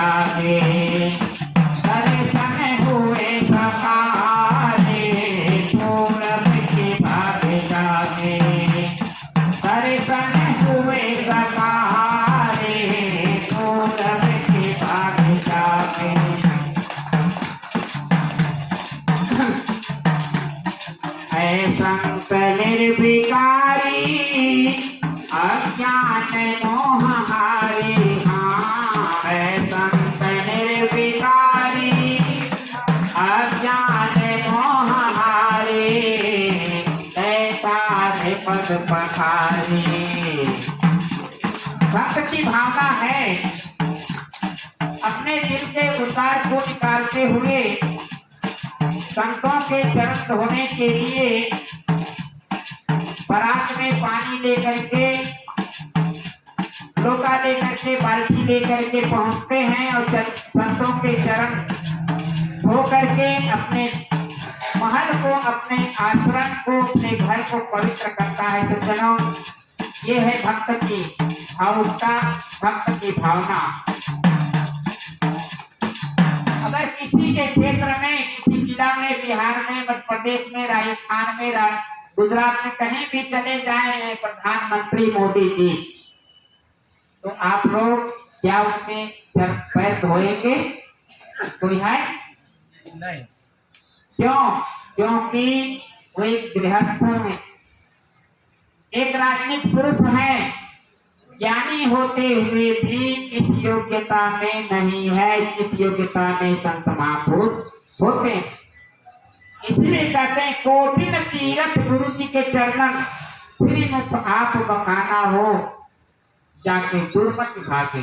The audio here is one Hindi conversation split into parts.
जागे, दर्शन हुए सकारे पूरब के भाग जागे, दर्शन हुए सकारे पूरब के भाग जागे। संत निर्विकारी अज्ञान मोह हारे, हाँ है संत निर्विकारी अज्ञान मोह हारे, ऐसा है पद पखारे। भक्त की भावना है अपने दिल के उतार को निकालते हुए संतों के चरण धोने के लिए परात में पानी लेकर के, लोटा लेकर के, बाल्टी लेकर के पहुंचते हैं और संतों के चरण धो करके अपने महल को, अपने आश्रम को, अपने घर को पवित्र करता है। तो चलो, ये है भक्त की भावुकता, भक्त की भावना। अगर किसी के क्षेत्र में, किसी जिला में, बिहार में, मध्य प्रदेश में, राजस्थान में, गुजरात में कहीं भी चले जाए प्रधानमंत्री मोदी जी, तो आप लोग क्या उसमें पैर धोएंगे? कोई है? नहीं। क्यों? क्योंकि वो एक गृहस्थ है, एक राजनीतिक पुरुष है, ज्ञानी होते हुए भी इस योग्यता में नहीं है, इस योग्यता में संत महापुरुष होते हैं। इसलिए कहते हैं कोटिन तीरथ गुरु जी के चरणन, श्रीमुख आप बखाना हो जाके दुर्मत भागे।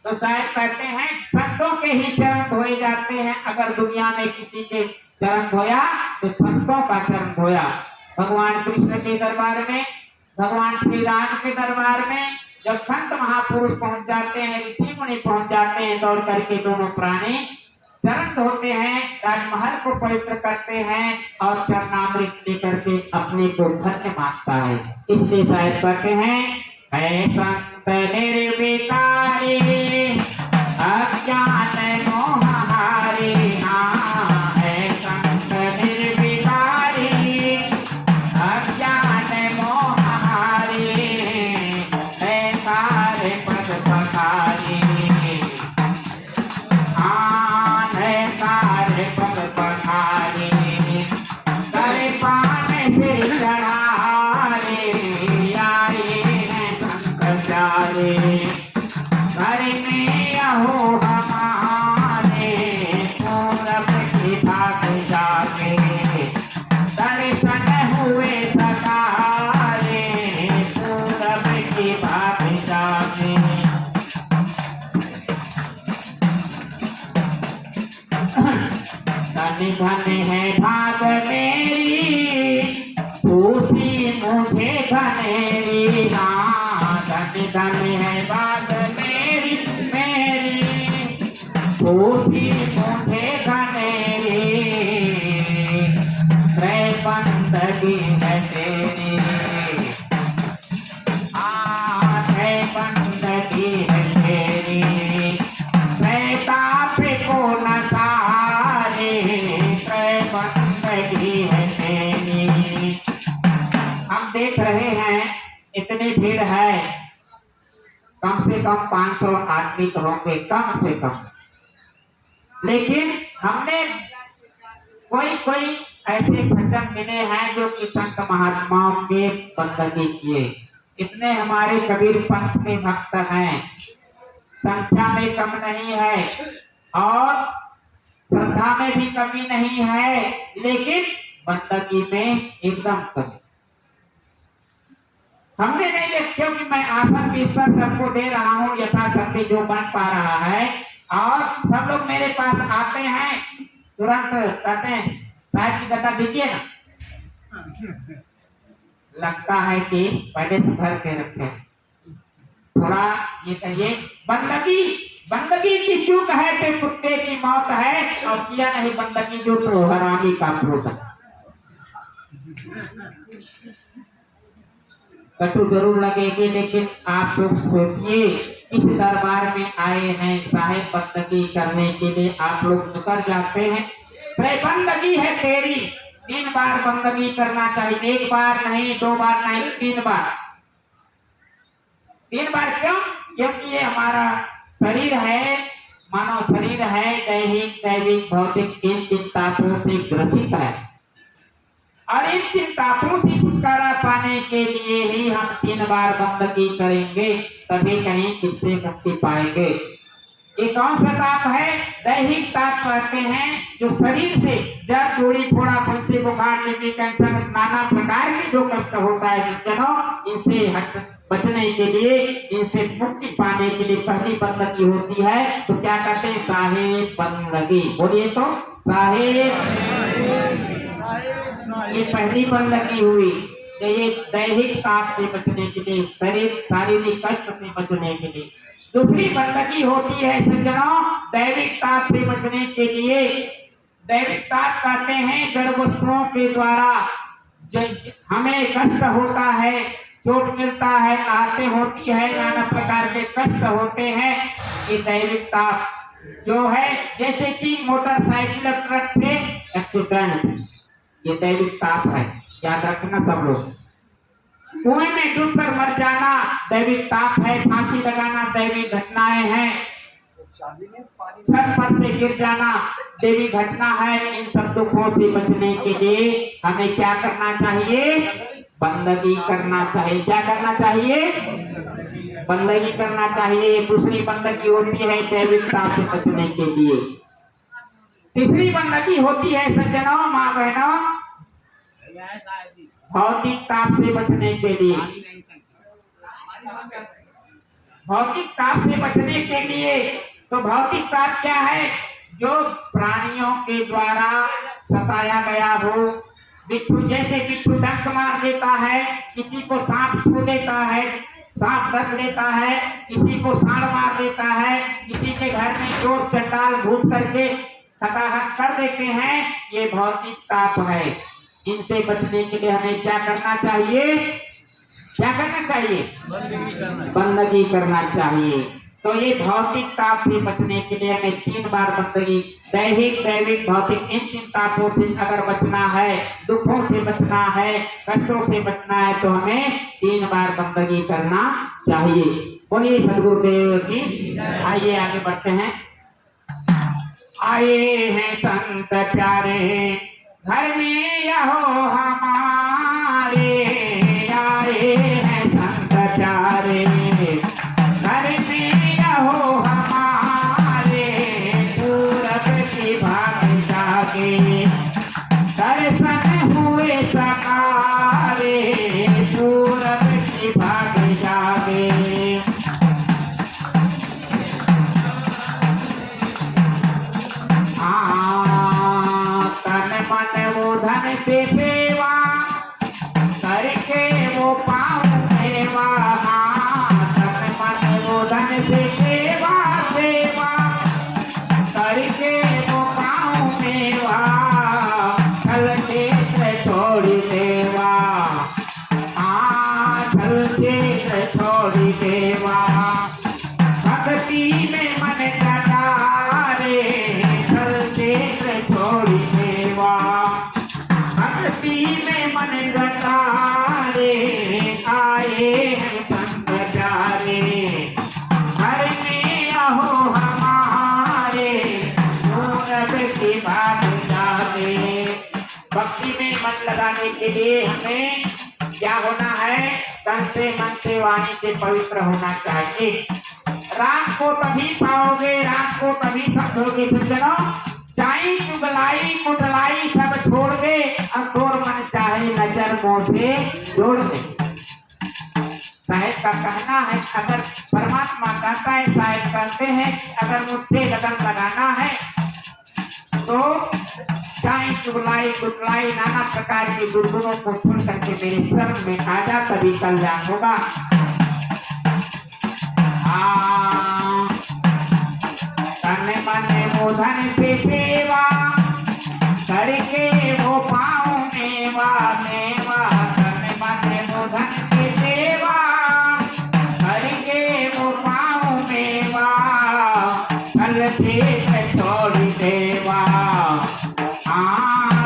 तो शायद कहते हैं संतों के ही चरण धोए जाते हैं। अगर दुनिया में किसी के चरण धोया तो संतों का चरण धोया। भगवान कृष्ण के दरबार में, भगवान श्री राम के दरबार में जब संत महापुरुष पहुंच जाते हैं, ऋषि मुनि पहुंच जाते हैं, दौड़ करके दोनों प्राणी चरण धोते हैं, राजमहल को पवित्र करते हैं और चरणामृत लेकर के अपने को धन्य मानता है। इसलिए शायद कहते हैं संत निर्विकारी अज्ञान मोह हारे, हाँ है संत निर्विकारी अज्ञान मोह हारे, ऐसा है पद पखारे, धन्य है भाग मेरी खुशी मुझे धनेरी, धन्य धन्य है भाग मेरी खुशी मुझे धनेरी, बंदगी है तेरी, बंदगी है तेरी, ताप को न बंदगी है तेरी। हम देख रहे हैं इतनी भीड़ है, कम से कम 500 आदमी तो होंगे, कम से कम। लेकिन हमने कोई ऐसे सज्जन मिले हैं जो कि संत महात्माओं के बंदगी किए। इतने हमारे कबीर पंथ में भक्त हैं, संख्या में कम नहीं है और श्रद्धा में भी कमी नहीं है, लेकिन बंदगी में एकदम कमी। हमने नहीं देखा, क्योंकि मैं आसन विश्वास सबको दे रहा हूँ यथाशक्ति जो बन पा रहा है, और सब लोग मेरे पास आते हैं तुरंत कहते हैं साहब की गदा दीजिए ना। लगता है कि पहले से भर के रखे, थोड़ा ये कहिए बंदगी की चूक है तो कुत्ते की मौत है, और किया नहीं बंदगी जो तो हरामी का क्रोध। कटु जरूर लगेगी, लेकिन आप लोग सोचिए इस दरबार में आए हैं साहेब बंदगी करने के लिए, आप लोग मुकर जाते हैं। बंदगी है तेरी, 3 बार बंदगी करना चाहिए, 1 बार नहीं, 2 बार नहीं, 3 बार। 3 बार क्यों? क्योंकि ये हमारा शरीर है, मानव शरीर है, दैहिक दैविक भौतिक इन 3 तापों से ग्रसित है और इन 3 तापों से छुटकारा पाने के लिए ही हम 3 बार बंदगी करेंगे, तभी कहीं इससे मुक्ति पाएंगे। ये कौन सा ताप है? दैहिक ताप कहते हैं, जो शरीर से जब जोड़ी फोड़ा फंसे बुखार टीबी कैंसर नाना प्रकार के जो कष्ट होता है सज्जनों, इनसे बचने के लिए, इनसे मुक्ति पाने के लिए पहली बंदगी होती है। तो क्या कहते हैं? साहेब बंदगी। बोलिए तो साहेब। ये पहली बंदगी हुई, तो ये दैहिक ताप से बचने के लिए, शरीर शारीरिक कष्ट से बचने के लिए। दूसरी बंदगी होती है सज्जनों दैविक ताप से बचने के लिए। दैविक ताप कहते हैं जड़ वस्तुओं के द्वारा हमें कष्ट होता है, चोट मिलता है, आहतें होती है, नाना प्रकार के कष्ट होते हैं। ये दैविक ताप जो है, जैसे कि मोटरसाइकिल ट्रक से एक्सीडेंट, ये दैविक ताप है, याद रखना सब लोग। कुएं में डूबकर मर जाना दैविक ताप है, फांसी लगाना दैविक घटनाएं हैं, छत पर से गिर जाना दैविक घटना है। इन सब दुखों से बचने के लिए हमें क्या करना चाहिए? बंदगी करना चाहिए। क्या करना चाहिए? बंदगी करना चाहिए। दूसरी बंदगी होती है दैविक ताप से बचने के लिए। तीसरी बंदगी होती है सज्जनों माँ बहनों भौतिक ताप से बचने के लिए। भौतिक ताप से बचने के लिए तो भौतिक ताप क्या है? जो प्राणियों के द्वारा सताया गया हो, बिच्छू, जैसे बिच्छू डंक मार देता है, किसी को सांप छू देता है, सांप डस लेता है, किसी को सांड मार देता है, किसी के घर में चोर चंडाल घुस करके खटाखट कर देते हैं, ये भौतिक ताप है। इनसे बचने के लिए हमें क्या करना चाहिए? क्या करना चाहिए? बंदगी करना चाहिए। तो ये भौतिक ताप से बचने के लिए हमें 3 बार बंदगी, दैहिक दैविक भौतिक इन 3 तापों से अगर बचना है, दुखों से बचना है, कष्टों से बचना है, तो हमें 3 बार बंदगी करना चाहिए। बोलिए सदगुरुदेव की। आइए आगे बढ़ते हैं। आए हैं संत प्यारे घर में यहो हमारे, आए हैं संत प्यारे घर में यहो हमारे, पूरब की भाग जागे दर्शन हुए सकारे, पूरब की भाग जागे। धन से सेवा करके वो पाऊं सेवा, तन मन वो धन से सेवा करके वो पाऊं सेवा, छल क्षेत्र छोड़ी सेवा, छल क्षेत्र छोड़ी सेवा, भक्ति में मन लगा रे, छल क्षेत्र छोड़ी सेवा, में मन गतारे, आए हैं संत प्यारे घर में आहो हमारे, पूरब की भाग जागे। भक्ति में मन लगाने के लिए हमें क्या होना है? तन से मन से वाणी से पवित्र होना चाहिए। राम को तभी पाओगे, राम को तभी समझोगे सज्जनों, चाई चुगलाई कुटलाई सब छोड़ दे, अब और मन चाहे नजर मोह से जोड़ दे। साहिब का कहना है, अगर परमात्मा कहता है, साहिब कहते हैं अगर मुझसे लगन लगाना है तो चाई चुगलाई कुटलाई नाना प्रकार के दुर्गुणों को छोड़ करके मेरे शरण में आ जा, तभी कल्याण होगा। तन मन मोधन से सेवा करके वो पाऊं मेवा, तन मन मोधन से सेवा करके वो पाऊं छोड़ी देवा,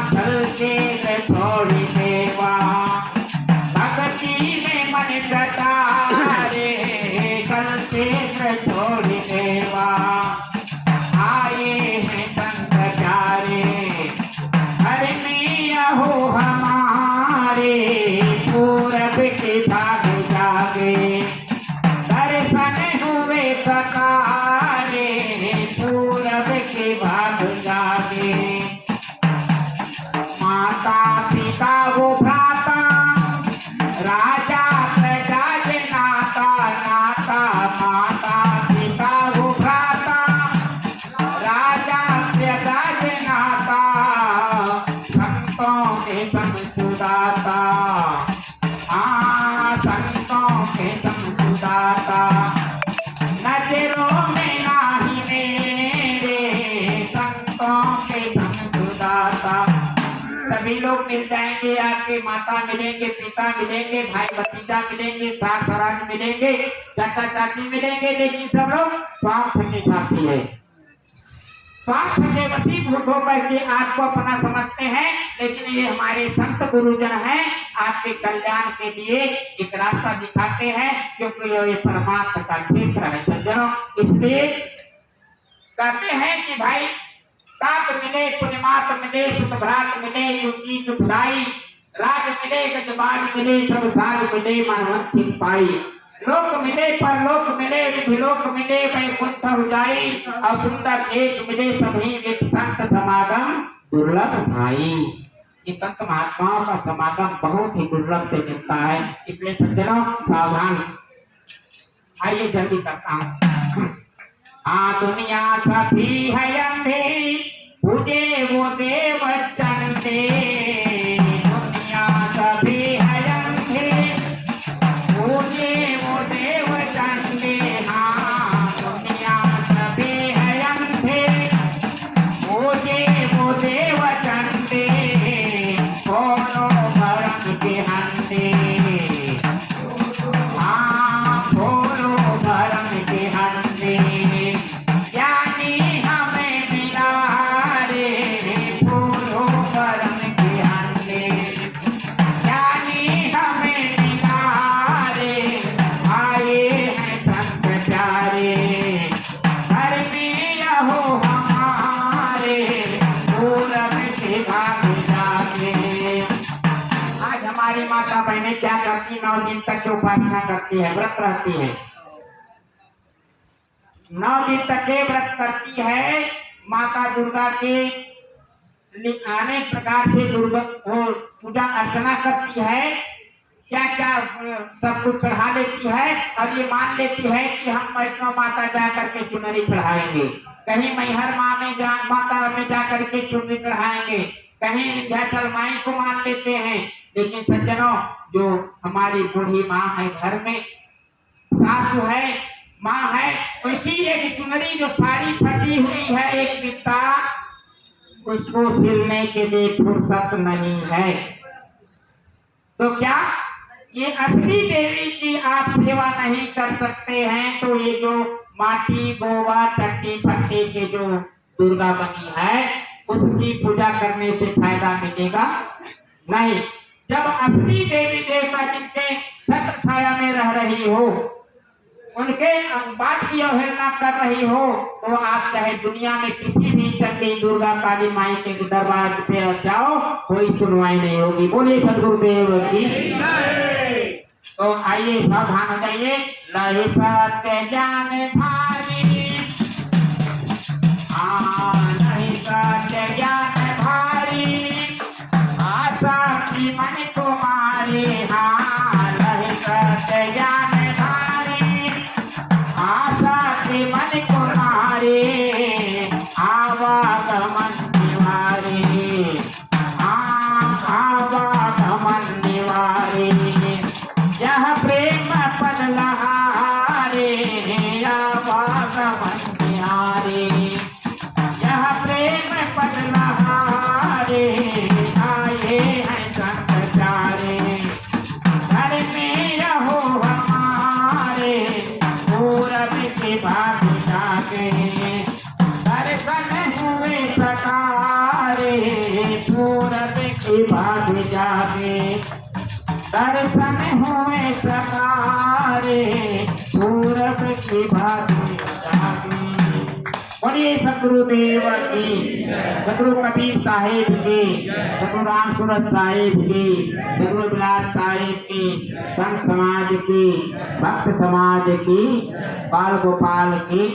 चल के छोड़ी देवा, भक्ति में मन कटा रे, कल से छोड़ी देवा, आए हैं संत प्यारे, घर में हो हमारे, पूरब के भाग जागे, दर्शन हुए सकारे, पूरब के भाग जागे, माता पिता वो भ्राता, राजा प्रजा के नाता नाता, माता पिता वो भ्राता, राजा प्रजा के नाता, संतों के संग सुदाता, संतों के संग सुदाता, नजरों में नाही मेरे, संतों के संग सुदाता। सभी लोग मिल जाएंगे, आपके माता मिलेंगे, पिता मिलेंगे, भाई भतीजा मिलेंगे, सास सराज मिलेंगे, चाचा चाची मिलेंगे, लेकिन सब लोग स्वार्थ के साथी है, स्वार्थ के वशीभूत होकर के आपको अपना समझते हैं, लेकिन ये हमारे संत गुरुजन हैं, आपके कल्याण के लिए एक रास्ता दिखाते हैं, क्योंकि ये परमात्मा का क्षेत्र है सज्जनों। इसलिए कहते हैं कि भाई साथ मिले, पुण्यमात मिले, सुतभ्रात मिले, युक्ति सुखदाई, राज मिले, गजबाज मिले, सब साज मिले, मनवंत पाई, लोक मिले, परलोक मिले, विधिलोक मिले, वैकुंठ उजाई, और सुंदर देश मिले, सभी एक संत समागम दुर्लभ भाई। ये संत महात्माओं का समागम बहुत ही दुर्लभ से मिलता है, इसलिए सज्जनों सावधान। आइए जल्दी करता हूँ। दुनिया सभी है अंधे, पूजे वो देव चंदे, दुनिया सभी है अंधे, पूजे वो देव चंदे, दुनिया सभी है अंधे, पूजे वो देव चंदे, कोनो भरम के हंसे, कोनो भरम के हंसे, ज्ञानी हमें मिला रे, पूरो भरम के हंसे, ज्ञानी हमें मिला रे, आए हैं संत प्यारे, घर में रहो हमारे, पूरब के भाग जागे। आज हमारी माता बहनें क्या करती, 9 दिन तक के उपासना करती है, व्रत रहती है, 9 दिन तक के व्रत करती है, माता दुर्गा के अनेक प्रकार से दुर्गा पूजा अर्चना करती है, क्या क्या सब कुछ चढ़ा लेती है, और ये मान लेती है कि हम वैष्णव माता जा करके चुनरी चढ़ाएंगे, कहीं मैहर माता में जा करके चुनरी चढ़ाएंगे, कहीं विंध्याचल माई को मान लेते हैं। लेकिन सज्जनों, जो हमारी बूढ़ी माँ है घर में, सासू है, माँ है, उनकी एक चुनरी जो सारी फटी हुई है, एक बित्ता, उसको सिलने के लिए फुर्सत नहीं है। तो क्या ये असली देवी की आप सेवा नहीं कर सकते हैं, तो ये जो माटी गोवा चट्टी फट्टी के जो दुर्गा बनी है, उसकी पूजा करने से फायदा मिलेगा नहीं। जब असली देवी देवता जिनके छत्र छाया में रह रही हो, उनके बात की अवहेलना कर रही हो, तो आप चाहे दुनिया में किसी भी चंडी दुर्गा काली माई के दरबार पे जाओ, कोई सुनवाई नहीं होगी। बोलिए सदगुरुदेव की। तो आइए सावधान हो जाइए। लहे सत्य ज्ञान भारी, लहे सत्य ज्ञान भारी, आशा की मन तुम्हारे, लहे सत्य ज्ञान भारी, आशा के मन तुम्हारे, आवागमन निवारे, आवागमन निवारे, यह प्रेम पद लहारे, की भाग जागे दर्शन हुए सकारे सूरत की भाग जागे। बोलिए सतगुरुदेव की, सतगुरु कबीर साहिब की, सतगुरु राम सूरत साहिब की, सतगुरु बिलास साहिब की, संत समाज की, भक्त समाज की, बाल गोपाल की।